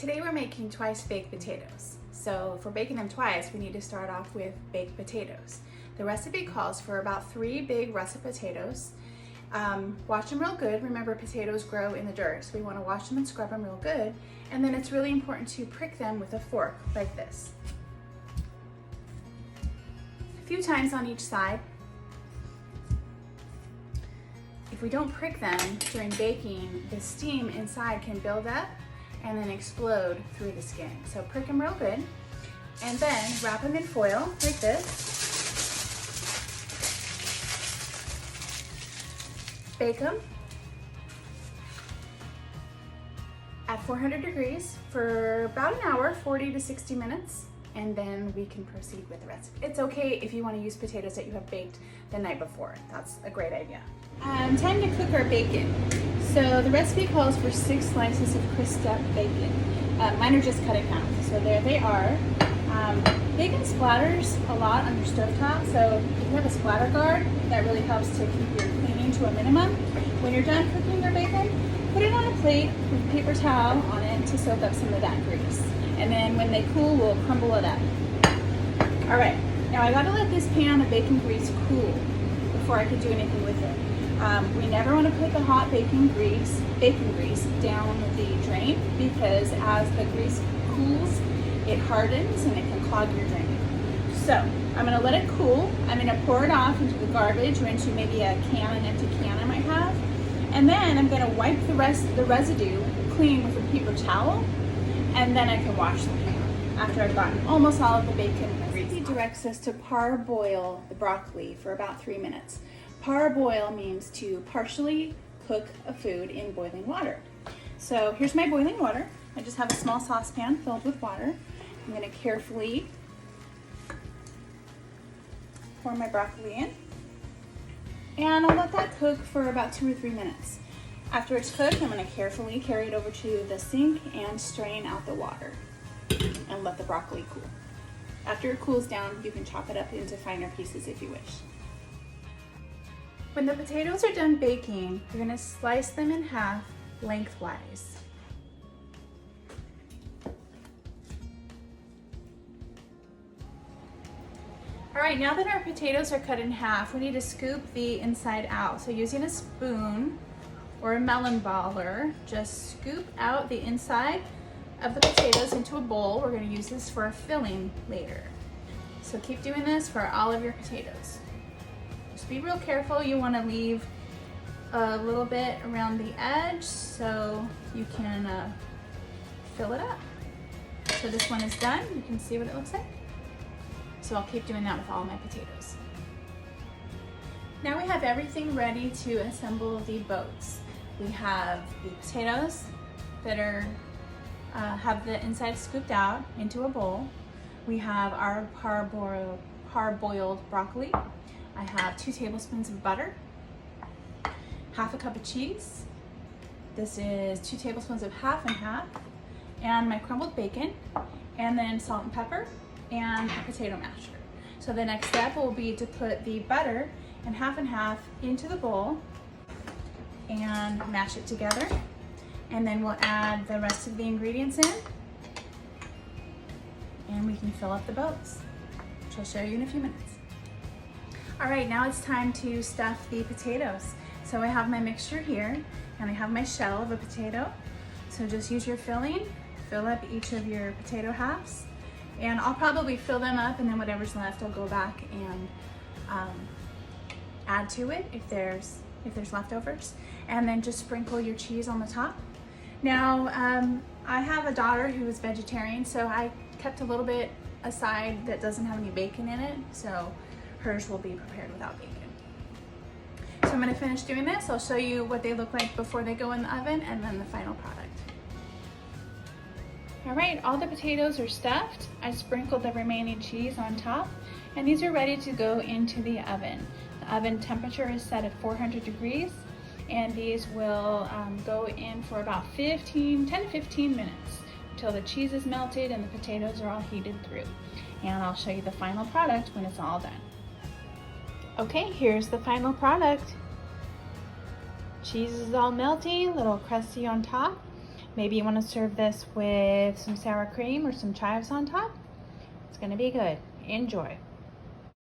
Today we're making twice baked potatoes. So if we're baking them twice, we need to start off with baked potatoes. The recipe calls for about 3 big russet potatoes. Wash them real good. Remember, potatoes grow in the dirt, so we want to wash them and scrub them real good. And then it's really important to prick them with a fork like this. A few times on each side. If we don't prick them during baking, the steam inside can build up and then explode through the skin. So prick them real good, and then wrap them in foil like this. Bake them at 400 degrees for about an hour, 40 to 60 minutes, and then we can proceed with the recipe. It's okay if you want to use potatoes that you have baked the night before. That's a great idea. Time to cook our bacon. So the recipe calls for 6 slices of crisped up bacon. Mine are just cut in half, so there they are. Bacon splatters a lot on your stovetop, so if you have a splatter guard, that really helps to keep your cleaning to a minimum. When you're done cooking your bacon, put it on a plate with a paper towel on it to soak up some of that grease. And then when they cool, we'll crumble it up. All right, now I gotta let this pan of bacon grease cool before I can do anything with it. We never want to put the hot bacon grease down the drain, because as the grease cools, it hardens and it can clog your drain. So I'm going to let it cool. I'm going to pour it off into the garbage or into maybe an empty can I might have. And then I'm going to wipe the residue clean with a paper towel, and then I can wash the pan after I've gotten almost all of the bacon grease. It directs us to parboil the broccoli for about 3 minutes. Parboil means to partially cook a food in boiling water. So here's my boiling water. I just have a small saucepan filled with water. I'm going to carefully pour my broccoli in, and I'll let that cook for about 2 or 3 minutes. After it's cooked, I'm going to carefully carry it over to the sink and strain out the water and let the broccoli cool. After it cools down, you can chop it up into finer pieces if you wish. When the potatoes are done baking, you're going to slice them in half lengthwise. All right, now that our potatoes are cut in half, we need to scoop the inside out. So using a spoon or a melon baller, just scoop out the inside of the potatoes into a bowl. We're going to use this for a filling later. So keep doing this for all of your potatoes. Just be real careful. You want to leave a little bit around the edge so you can fill it up. So this one is done. You can see what it looks like. So I'll keep doing that with all my potatoes. Now we have everything ready to assemble the boats. We have the potatoes that are have the inside scooped out into a bowl. We have our parboiled broccoli. I have 2 tablespoons of butter, half a cup of cheese. This is 2 tablespoons of half and half, and my crumbled bacon, and then salt and pepper, and a potato masher. So the next step will be to put the butter and half into the bowl and mash it together. And then we'll add the rest of the ingredients in, and we can fill up the boats, which I'll show you in a few minutes. All right, now it's time to stuff the potatoes. So I have my mixture here, and I have my shell of a potato. So just use your filling, fill up each of your potato halves, and I'll probably fill them up, and then whatever's left I'll go back and add to it if there's leftovers, and then just sprinkle your cheese on the top. Now I have a daughter who is vegetarian, so I kept a little bit aside that doesn't have any bacon in it, so hers will be prepared without bacon. So I'm going to finish doing this. I'll show you what they look like before they go in the oven, and then the final product. All right, all the potatoes are stuffed. I sprinkled the remaining cheese on top, and these are ready to go into the oven. The oven temperature is set at 400 degrees, and these will go in for about 10 to 15 minutes until the cheese is melted and the potatoes are all heated through. And I'll show you the final product when it's all done. Okay, here's the final product. Cheese is all melty, a little crusty on top, Maybe you want to serve this with some sour cream or some chives on top. It's going to be good. Enjoy.